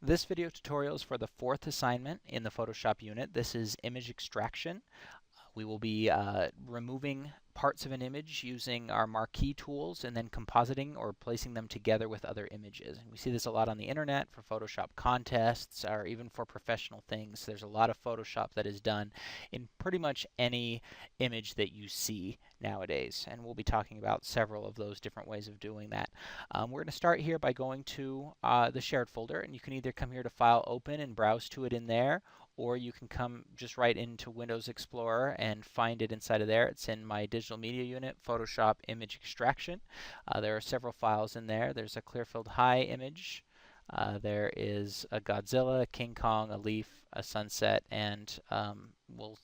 This video tutorial is for the fourth assignment in the Photoshop unit. This is image extraction. We will be removing parts of an image using our marquee tools and then compositing or placing them together with other images. And we see this a lot on the internet for Photoshop contests or even for professional things. There's a lot of Photoshop that is done in pretty much any image that you see nowadays. And we'll be talking about several of those different ways of doing that. We're going to start here by going to the shared folder, and you can either come here to File, Open, and browse to it in there, or you can come just right into Windows Explorer and find it inside of there. It's in my digital media unit, Photoshop Image Extraction. There are several files in there. There's a Clearfield High image. There is a Godzilla, King Kong, a leaf, a sunset, and we'll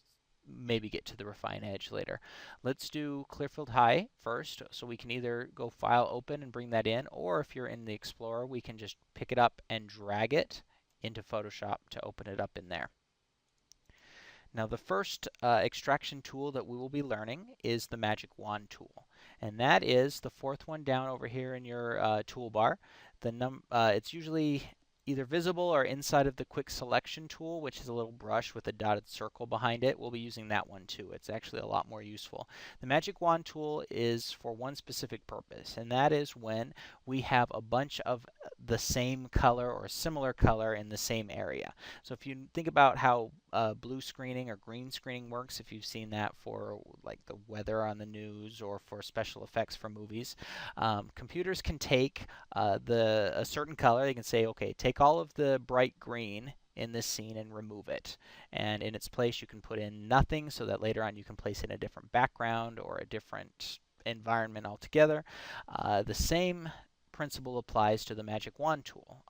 maybe get to the refine edge later. Let's do Clearfield High first, so we can either go File, Open, and bring that in, or if you're in the Explorer, we can just pick it up and drag it into Photoshop to open it up in there. Now the first extraction tool that we will be learning is the Magic Wand tool, and that is the fourth one down over here in your toolbar. It's usually either visible or inside of the quick selection tool, which is a little brush with a dotted circle behind it. We'll be using that one too. It's actually a lot more useful. The Magic Wand tool is for one specific purpose, and that is when we have a bunch of the same color or similar color in the same area. So if you think about how blue screening or green screening works, if you've seen that for like the weather on the news or for special effects for movies, computers can take a certain color. They can say, okay, take all of the bright green in this scene and remove it. And in its place, you can put in nothing so that later on you can place in a different background or a different environment altogether. The same principle applies to the Magic Wand tool.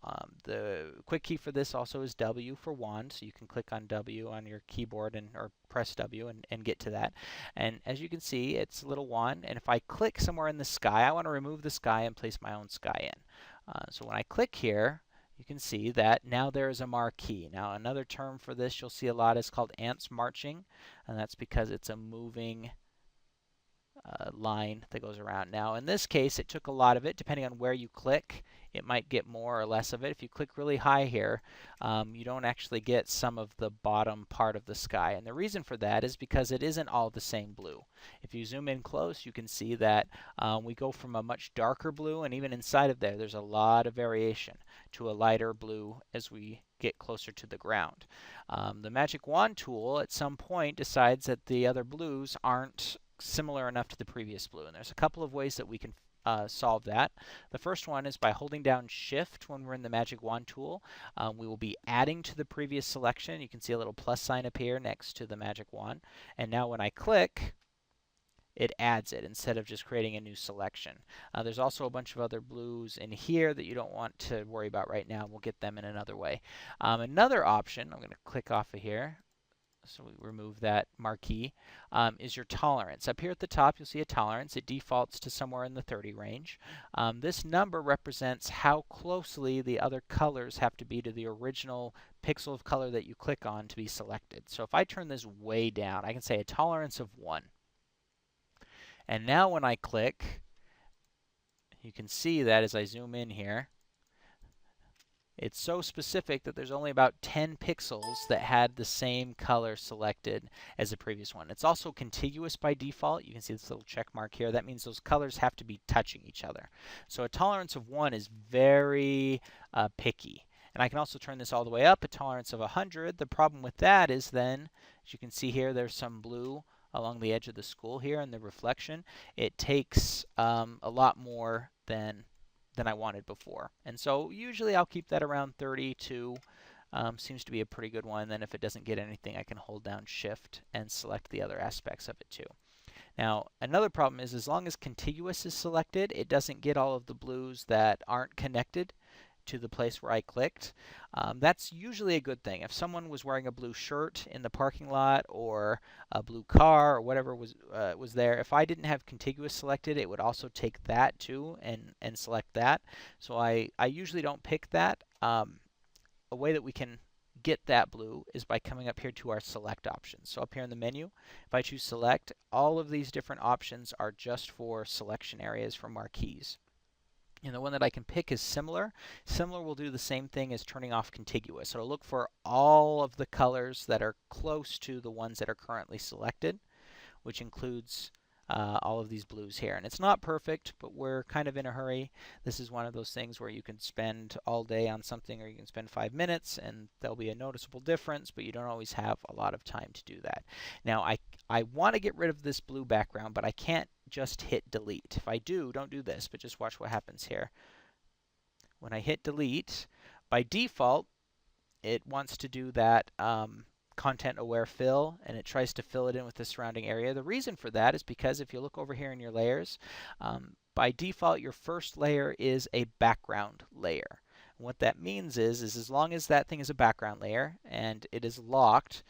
The quick key for this also is W for wand, so you can click on W on your keyboard or press W and get to that. And as you can see, it's a little wand, and if I click somewhere in the sky, I want to remove the sky and place my own sky in. So when I click here, you can see that now there is a marquee. Now another term for this you'll see a lot is called ants marching, and that's because it's a moving line that goes around. Now in this case it took a lot of it. Depending on where you click, it might get more or less of it. If you click really high here, you don't actually get some of the bottom part of the sky, and the reason for that is because it isn't all the same blue. If you zoom in close, you can see that we go from a much darker blue, and even inside of there's a lot of variation to a lighter blue as we get closer to the ground. The Magic Wand tool at some point decides that the other blues aren't similar enough to the previous blue, and there's a couple of ways that we can solve that. The first one is by holding down Shift when we're in the Magic Wand tool. We will be adding to the previous selection. You can see a little plus sign appear next to the Magic Wand, and now when I click, it adds it instead of just creating a new selection. There's also a bunch of other blues in here that you don't want to worry about right now. We'll get them in another way. Another option, I'm going to click off of here, so we remove that marquee, is your tolerance. Up here at the top you'll see a tolerance. It defaults to somewhere in the 30 range. This number represents how closely the other colors have to be to the original pixel of color that you click on to be selected. So if I turn this way down, I can say a tolerance of 1. And now when I click, you can see that as I zoom in here, it's so specific that there's only about 10 pixels that had the same color selected as the previous one. It's also contiguous by default. You can see this little check mark here. That means those colors have to be touching each other. So a tolerance of 1 is very picky. And I can also turn this all the way up, a tolerance of 100. The problem with that is then, as you can see here, there's some blue along the edge of the school here and the reflection. It takes a lot more than I wanted before. And so usually I'll keep that around 32. Seems to be a pretty good one. Then if it doesn't get anything, I can hold down Shift and select the other aspects of it too. Now another problem is as long as contiguous is selected, it doesn't get all of the blues that aren't connected to the place where I clicked. That's usually a good thing. If someone was wearing a blue shirt in the parking lot or a blue car or whatever was there, if I didn't have contiguous selected, it would also take that too and select that. So I usually don't pick that. A way that we can get that blue is by coming up here to our select options. So up here in the menu, if I choose select, all of these different options are just for selection areas for marquees. And the one that I can pick is similar. Similar will do the same thing as turning off contiguous. So it'll look for all of the colors that are close to the ones that are currently selected, which includes all of these blues here. And it's not perfect, but we're kind of in a hurry. This is one of those things where you can spend all day on something, or you can spend 5 minutes and there'll be a noticeable difference, but you don't always have a lot of time to do that. Now I want to get rid of this blue background, but I can't just hit delete. If I do, don't do this, but just watch what happens here. When I hit delete, by default, it wants to do that content aware fill, and it tries to fill it in with the surrounding area. The reason for that is because if you look over here in your layers, by default your first layer is a background layer. And what that means is as long as that thing is a background layer and it is locked,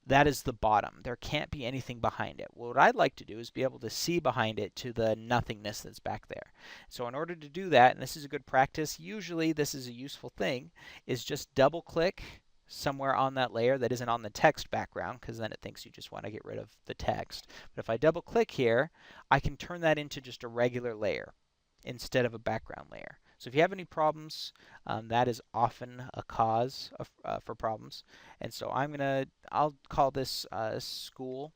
that is the bottom. There can't be anything behind it. What I'd like to do is be able to see behind it to the nothingness that's back there. So in order to do that, and this is a good practice, usually this is a useful thing, is just double click somewhere on that layer that isn't on the text background, because then it thinks you just want to get rid of the text. But if I double click here, I can turn that into just a regular layer instead of a background layer. So if you have any problems, that is often a cause for problems. And so I'll call this school,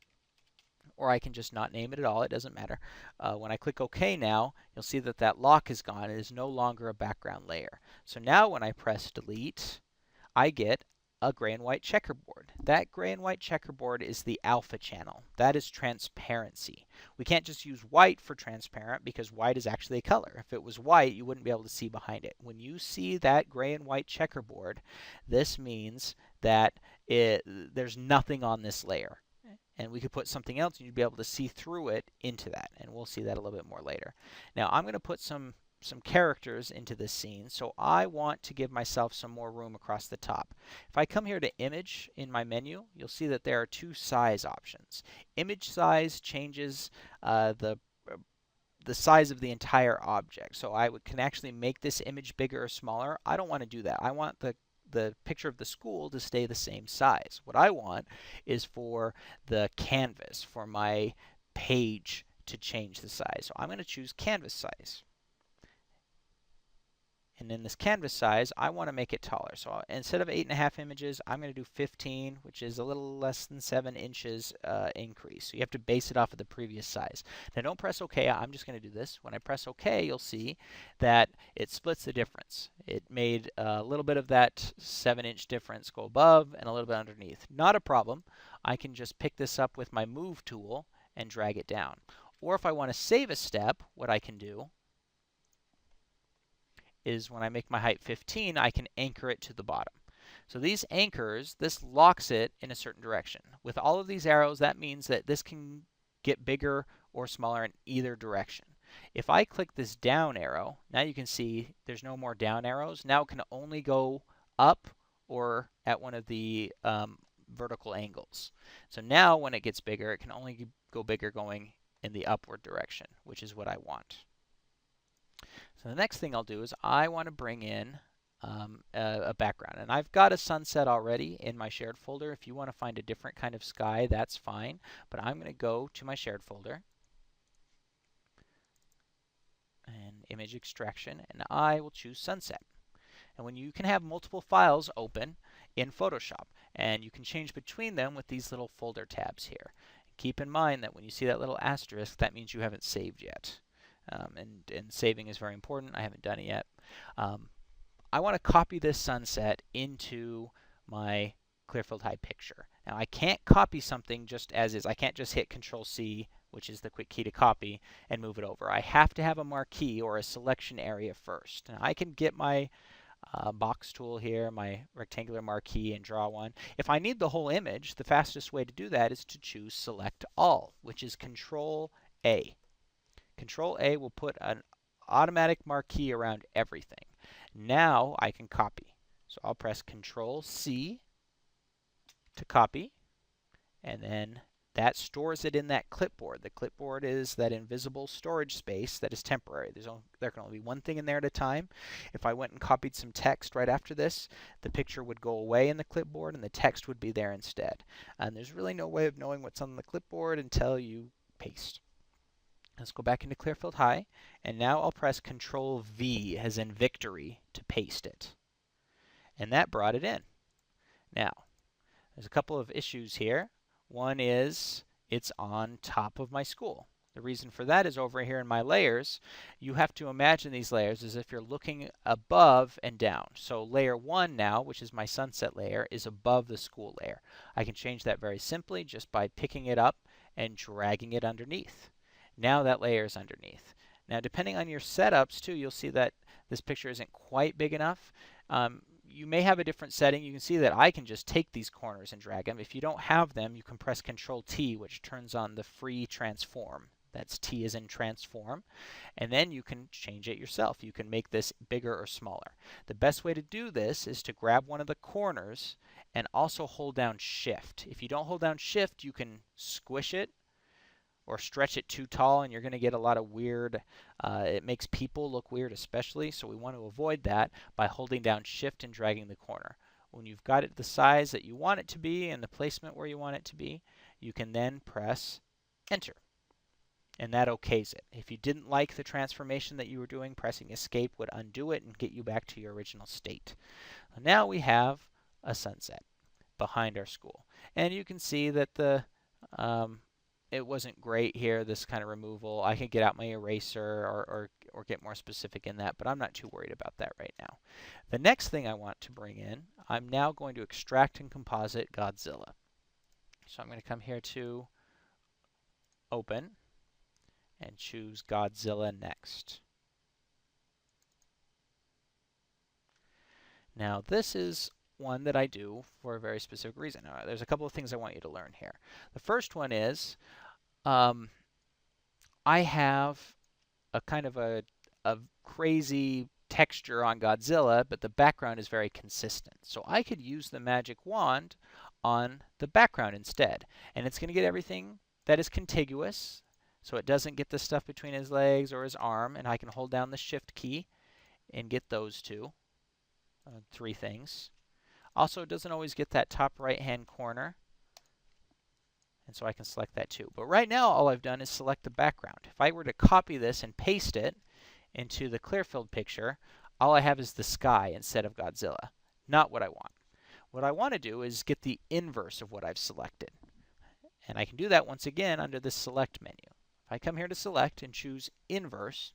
or I can just not name it at all. It doesn't matter. When I click OK now, you'll see that that lock is gone. It is no longer a background layer. So now when I press delete, I get a gray and white checkerboard. That gray and white checkerboard is the alpha channel. That is transparency. We can't just use white for transparent because white is actually a color. If it was white, you wouldn't be able to see behind it. When you see that gray and white checkerboard, this means that there's nothing on this layer. And we could put something else and you'd be able to see through it into that. And we'll see that a little bit more later. Now I'm going to put some characters into this scene, so I want to give myself some more room across the top. If I come here to image in my menu, you'll see that there are two size options. Image size changes the size of the entire object, so I can actually make this image bigger or smaller. I don't want to do that. I want the picture of the school to stay the same size. What I want is for the canvas, for my page, to change the size. So I'm going to choose canvas size. And in this canvas size, I want to make it taller. So instead of 8.5 images, I'm going to do 15, which is a little less than 7 inches increase. So you have to base it off of the previous size. Now don't press OK. I'm just going to do this. When I press OK, you'll see that it splits the difference. It made a little bit of that 7-inch difference go above and a little bit underneath. Not a problem. I can just pick this up with my Move tool and drag it down. Or if I want to save a step, what I can do is when I make my height 15, I can anchor it to the bottom. So these anchors, this locks it in a certain direction. With all of these arrows, that means that this can get bigger or smaller in either direction. If I click this down arrow, now you can see there's no more down arrows. Now it can only go up or at one of the vertical angles. So now when it gets bigger, it can only go bigger going in the upward direction, which is what I want. So the next thing I'll do is I want to bring in a background. And I've got a sunset already in my shared folder. If you want to find a different kind of sky, that's fine. But I'm going to go to my shared folder and image extraction, and I will choose sunset. And when you can have multiple files open in Photoshop, and you can change between them with these little folder tabs here. Keep in mind that when you see that little asterisk, that means you haven't saved yet. And saving is very important. I haven't done it yet. I want to copy this sunset into my Clearfield High picture. Now I can't copy something just as is. I can't just hit Control-C, which is the quick key to copy, and move it over. I have to have a marquee or a selection area first. Now I can get my box tool here, my rectangular marquee, and draw one. If I need the whole image, the fastest way to do that is to choose Select All, which is Control-A. Control-A will put an automatic marquee around everything. Now I can copy. So I'll press Control-C to copy, and then that stores it in that clipboard. The clipboard is that invisible storage space that is temporary. There can only be one thing in there at a time. If I went and copied some text right after this, the picture would go away in the clipboard and the text would be there instead. And there's really no way of knowing what's on the clipboard until you paste. Let's go back into Clearfield High, and now I'll press Control V as in victory to paste it. And that brought it in. Now, there's a couple of issues here. One is it's on top of my school. The reason for that is over here in my layers, you have to imagine these layers as if you're looking above and down. So layer 1 now, which is my sunset layer, is above the school layer. I can change that very simply just by picking it up and dragging it underneath. Now that layer is underneath. Now depending on your setups too, you'll see that this picture isn't quite big enough. You may have a different setting. You can see that I can just take these corners and drag them. If you don't have them, you can press Control T, which turns on the free transform. That's T as in transform. And then you can change it yourself. You can make this bigger or smaller. The best way to do this is to grab one of the corners and also hold down Shift. If you don't hold down Shift, you can squish it or stretch it too tall, and you're going to get a lot of weird, it makes people look weird especially, so we want to avoid that by holding down Shift and dragging the corner. When you've got it the size that you want it to be and the placement where you want it to be, you can then press Enter. And that okays it. If you didn't like the transformation that you were doing, pressing Escape would undo it and get you back to your original state. Now we have a sunset behind our school. And you can see that the it wasn't great here, this kind of removal. I can get out my eraser or get more specific in that, but I'm not too worried about that right now. The next thing I want to bring in, I'm now going to extract and composite Godzilla. So I'm going to come here to Open and choose Godzilla next. Now this is one that I do for a very specific reason. There's a couple of things I want you to learn here. The first one is I have a kind of a crazy texture on Godzilla, but the background is very consistent. So I could use the magic wand on the background instead. And it's going to get everything that is contiguous, so it doesn't get the stuff between his legs or his arm, and I can hold down the Shift key and get those two, three things. Also, it doesn't always get that top right-hand corner, and so I can select that too. But right now, all I've done is select the background. If I were to copy this and paste it into the Clearfield picture, all I have is the sky instead of Godzilla. Not what I want. What I want to do is get the inverse of what I've selected. And I can do that once again under the Select menu. If I come here to Select and choose Inverse,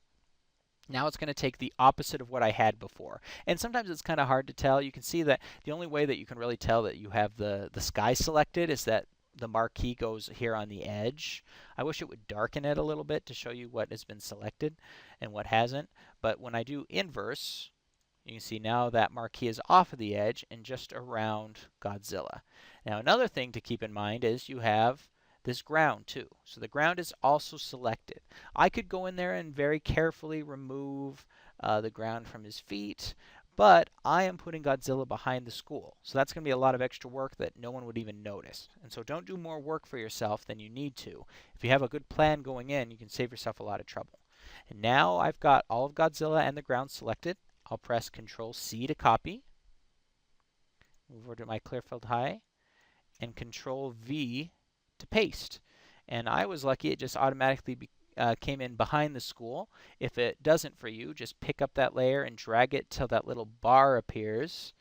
now it's going to take the opposite of what I had before. And sometimes it's kind of hard to tell. You can see that the only way that you can really tell that you have the sky selected is that the marquee goes here on the edge. I wish it would darken it a little bit to show you what has been selected and what hasn't. But when I do inverse, you can see now that marquee is off of the edge and just around Godzilla. Now another thing to keep in mind is you have this ground too. So the ground is also selected. I could go in there and very carefully remove the ground from his feet, but I am putting Godzilla behind the school. So that's going to be a lot of extra work that no one would even notice. And so don't do more work for yourself than you need to. If you have a good plan going in, you can save yourself a lot of trouble. And now I've got all of Godzilla and the ground selected. I'll press Control C to copy. Move over to my Clearfield High and Control V to paste. And I was lucky, it just automatically came in behind the school. If it doesn't for you, just pick up that layer and drag it till that little bar appears.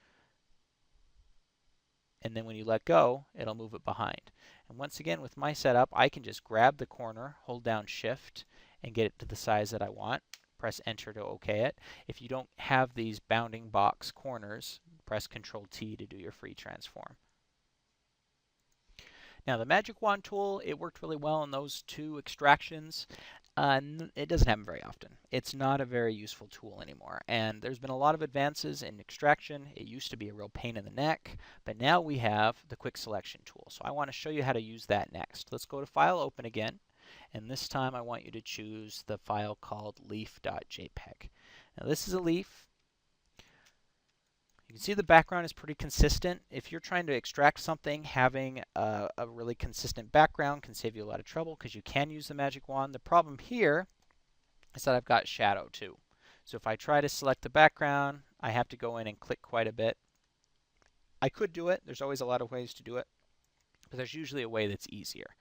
And then when you let go, it'll move it behind. And once again, with my setup, I can just grab the corner, hold down Shift, and get it to the size that I want. Press Enter to OK it. If you don't have these bounding box corners, press Control T to do your free transform. Now the Magic Wand tool, it worked really well in those two extractions. It doesn't happen very often. It's not a very useful tool anymore. And there's been a lot of advances in extraction. It used to be a real pain in the neck, but now we have the Quick Selection tool. So I want to show you how to use that next. Let's go to File, Open again. And this time I want you to choose the file called leaf.jpg. Now this is a leaf. You can see the background is pretty consistent. If you're trying to extract something, having a really consistent background can save you a lot of trouble because you can use the magic wand. The problem here is that I've got shadow too. So if I try to select the background, I have to go in and click quite a bit. I could do it. There's always a lot of ways to do it, but there's usually a way that's easier.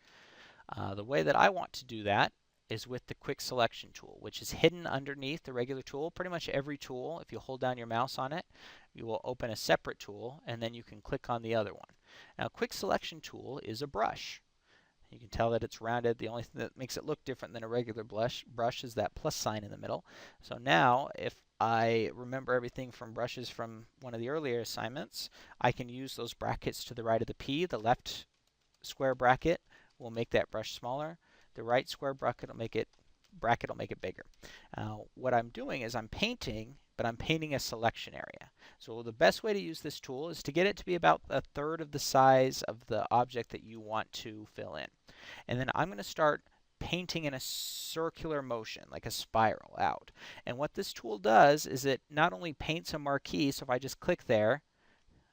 The way that I want to do that is with the quick selection tool, which is hidden underneath the regular tool. Pretty much every tool, if you hold down your mouse on it, you will open a separate tool, and then you can click on the other one. Now, quick selection tool is a brush. You can tell that it's rounded. The only thing that makes it look different than a regular brush is that plus sign in the middle. So now, if I remember everything from brushes from one of the earlier assignments, I can use those brackets to the right of the P. The left square bracket will make that brush smaller. The right square bracket will make it bigger. What I'm doing is I'm painting, but I'm painting a selection area. So the best way to use this tool is to get it to be about a third of the size of the object that you want to fill in. And then I'm going to start painting in a circular motion, like a spiral out. And what this tool does is it not only paints a marquee, so if I just click there,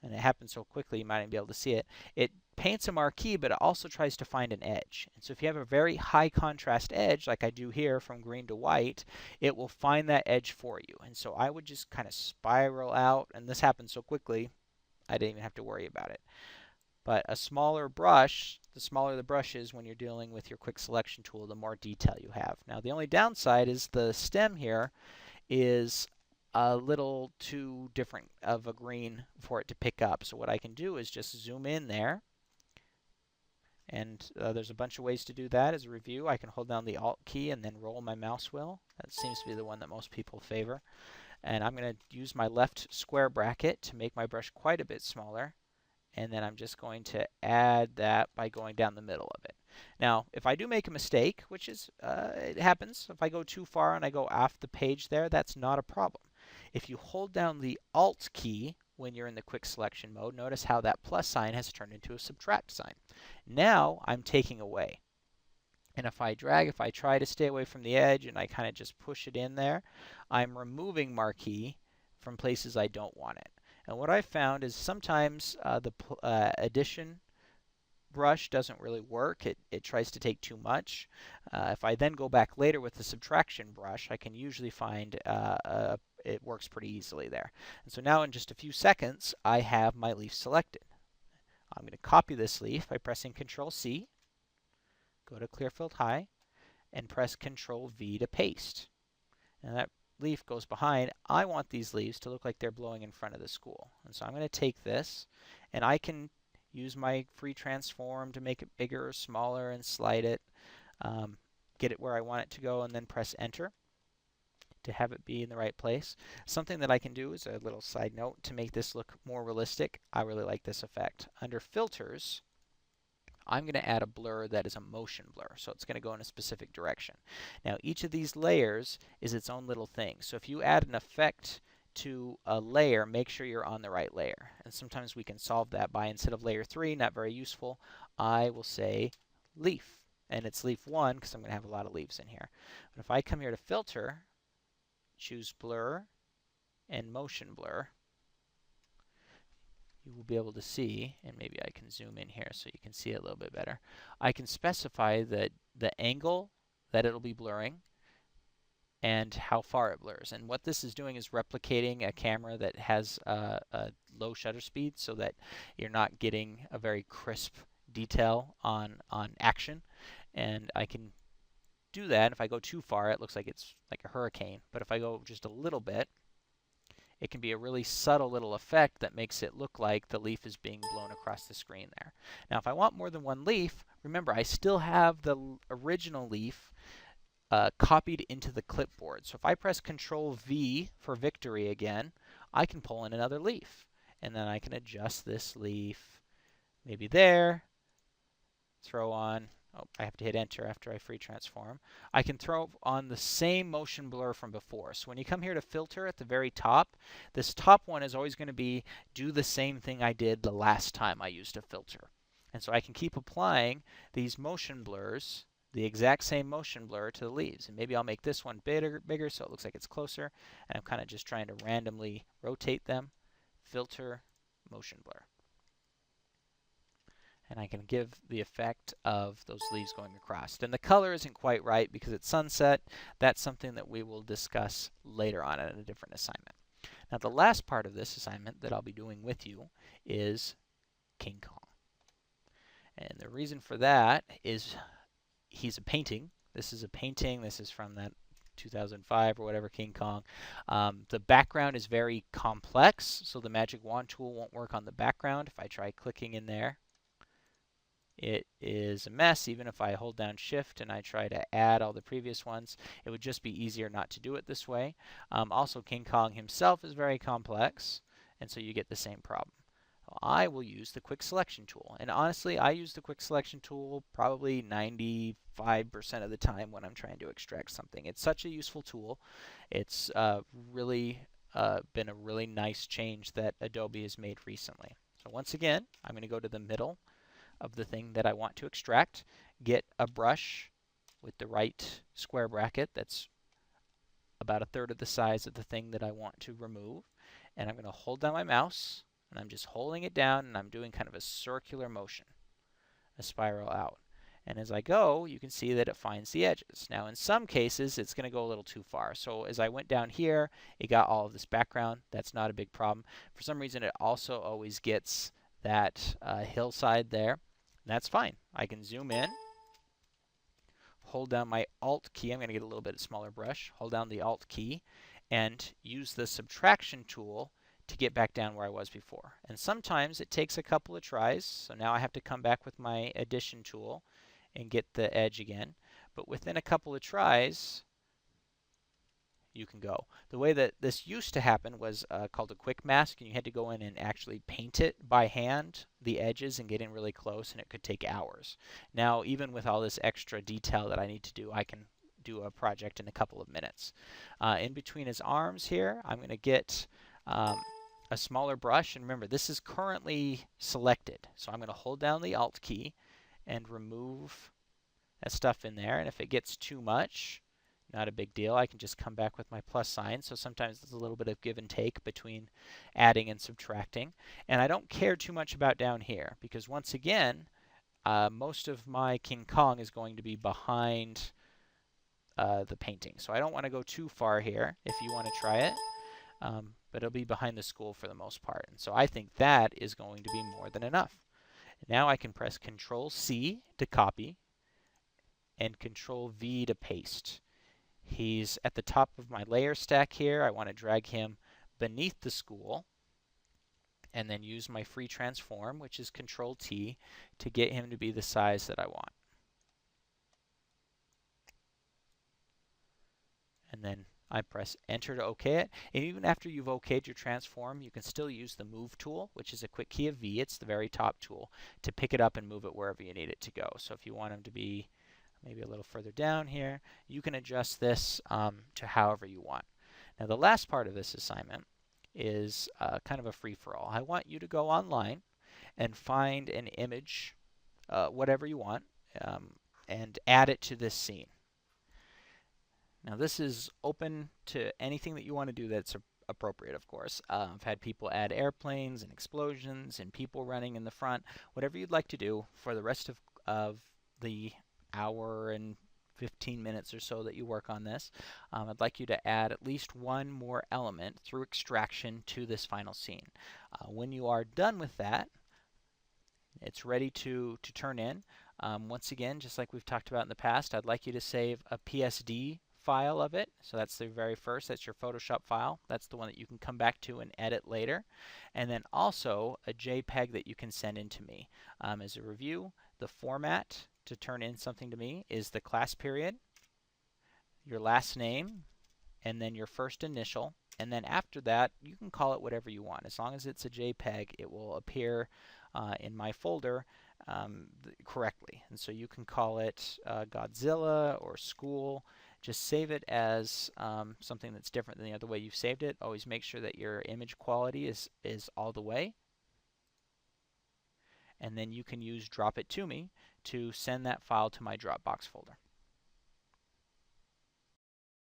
and it happens so quickly you might even be able to see it, it paints a marquee, but it also tries to find an edge. And so if you have a very high contrast edge, like I do here from green to white, it will find that edge for you. And so I would just kind of spiral out, and this happens so quickly, I didn't even have to worry about it. But a smaller brush, the smaller the brush is when you're dealing with your quick selection tool, the more detail you have. Now the only downside is the stem here is a little too different of a green for it to pick up. So what I can do is just zoom in there. And there's a bunch of ways to do that as a review. I can hold down the Alt key and then roll my mouse wheel. That seems to be the one that most people favor. And I'm going to use my left square bracket to make my brush quite a bit smaller. And then I'm just going to add that by going down the middle of it. Now, if I do make a mistake, which is, it happens, if I go too far and I go off the page there, that's not a problem. If you hold down the Alt key when you're in the quick selection mode, notice how that plus sign has turned into a subtract sign. Now I'm taking away. And if I drag, if I try to stay away from the edge and I kind of just push it in there, I'm removing marquee from places I don't want it. And what I found is sometimes the addition brush doesn't really work. It tries to take too much. If I then go back later with the subtraction brush, I can usually find it works pretty easily there. And so now in just a few seconds, I have my leaf selected. I'm going to copy this leaf by pressing Control-C, go to Clearfield High, and press Control-V to paste. And that leaf goes behind. I want these leaves to look like they're blowing in front of the school. And so I'm going to take this, and I can use my free transform to make it bigger or smaller and slide it, get it where I want it to go, and then press Enter to have it be in the right place. Something that I can do is a little side note to make this look more realistic. I really like this effect. Under Filters, I'm going to add a blur that is a motion blur, so it's going to go in a specific direction. Now each of these layers is its own little thing, so if you add an effect to a layer, make sure you're on the right layer. And sometimes we can solve that by, instead of layer 3, not very useful, I will say leaf. And it's leaf 1 because I'm going to have a lot of leaves in here. But if I come here to Filter, choose Blur and Motion Blur, you will be able to see, and maybe I can zoom in here so you can see it a little bit better. I can specify the angle that it'll be blurring and how far it blurs. And what this is doing is replicating a camera that has a low shutter speed so that you're not getting a very crisp detail on action. And I can do that. If I go too far, it looks like it's like a hurricane. But if I go just a little bit, it can be a really subtle little effect that makes it look like the leaf is being blown across the screen there. Now, if I want more than one leaf, remember, I still have the original leaf copied into the clipboard. So if I press Control-V for victory again, I can pull in another leaf. And then I can adjust this leaf maybe there, throw on, oh, I have to hit Enter after I free transform. I can throw on the same motion blur from before. So when you come here to Filter at the very top, this top one is always going to do the same thing I did the last time I used a filter. And so I can keep applying these motion blurs, the exact same motion blur, to the leaves. And maybe I'll make this one bigger so it looks like it's closer. And I'm kind of just trying to randomly rotate them. Filter, motion blur. And I can give the effect of those leaves going across. And the color isn't quite right because it's sunset. That's something that we will discuss later on in a different assignment. Now the last part of this assignment that I'll be doing with you is King Kong. And the reason for that is he's a painting. This is a painting. This is from that 2005 or whatever King Kong. The background is very complex, so the magic wand tool won't work on the background. If I try clicking in there, it is a mess. Even if I hold down shift and I try to add all the previous ones, it would just be easier not to do it this way. Also, King Kong himself is very complex, and so you get the same problem. I will use the quick selection tool, and honestly I use the quick selection tool probably 95% of the time when I'm trying to extract something. It's such a useful tool. It's really been a really nice change that Adobe has made recently. So once again, I'm going to go to the middle of the thing that I want to extract, get a brush with the right square bracket that's about 1/3 of the size of the thing that I want to remove, and I'm going to hold down my mouse, and I'm just holding it down, and I'm doing kind of a circular motion, a spiral out. And as I go, you can see that it finds the edges. Now in some cases, it's going to go a little too far. So as I went down here, it got all of this background. That's not a big problem. For some reason, it also always gets that hillside there. And that's fine. I can zoom in, hold down my Alt key. I'm going to get a little bit smaller brush. Hold down the Alt key and use the subtraction tool to get back down where I was before. And sometimes it takes a couple of tries, so now I have to come back with my addition tool and get the edge again. But within a couple of tries, you can go. The way that this used to happen was called a quick mask, and you had to go in and actually paint it by hand, the edges, and get in really close, and it could take hours. Now, even with all this extra detail that I need to do, I can do a project in a couple of minutes. In between his arms here, I'm going to get a smaller brush, and remember this is currently selected, so I'm going to hold down the Alt key and remove that stuff in there. And if it gets too much, not a big deal, I can just come back with my plus sign. So sometimes there's a little bit of give and take between adding and subtracting, and I don't care too much about down here because once again most of my King Kong is going to be behind the painting, so I don't want to go too far here. If you want to try it, but it'll be behind the school for the most part. And so I think that is going to be more than enough. Now I can press Control C to copy and Control V to paste. He's at the top of my layer stack here. I want to drag him beneath the school and then use my free transform, which is Control T, to get him to be the size that I want. And then I press Enter to OK it. And even after you've OK'd your transform, you can still use the Move tool, which is a quick key of V. It's the very top tool, to pick it up and move it wherever you need it to go. So if you want him to be maybe a little further down here, you can adjust this to however you want. Now the last part of this assignment is kind of a free-for-all. I want you to go online and find an image, whatever you want, and add it to this scene. Now this is open to anything that you want to do that's appropriate, of course. I've had people add airplanes and explosions and people running in the front. Whatever you'd like to do for the rest of the hour and 15 minutes or so that you work on this, I'd like you to add at least one more element through extraction to this final scene. When you are done with that, it's ready to turn in. Once again, just like we've talked about in the past, I'd like you to save a PSD file of it. So that's the very first, that's your Photoshop file. That's the one that you can come back to and edit later. And then also a JPEG that you can send in to me. As a review, the format to turn in something to me is the class period, your last name, and then your first initial. And then after that, you can call it whatever you want. As long as it's a JPEG, it will appear in my folder correctly. And so you can call it Godzilla or school. Just save it as something that's different than the other way you've saved it. Always make sure that your image quality is all the way. And then you can use Drop It To Me to send that file to my Dropbox folder.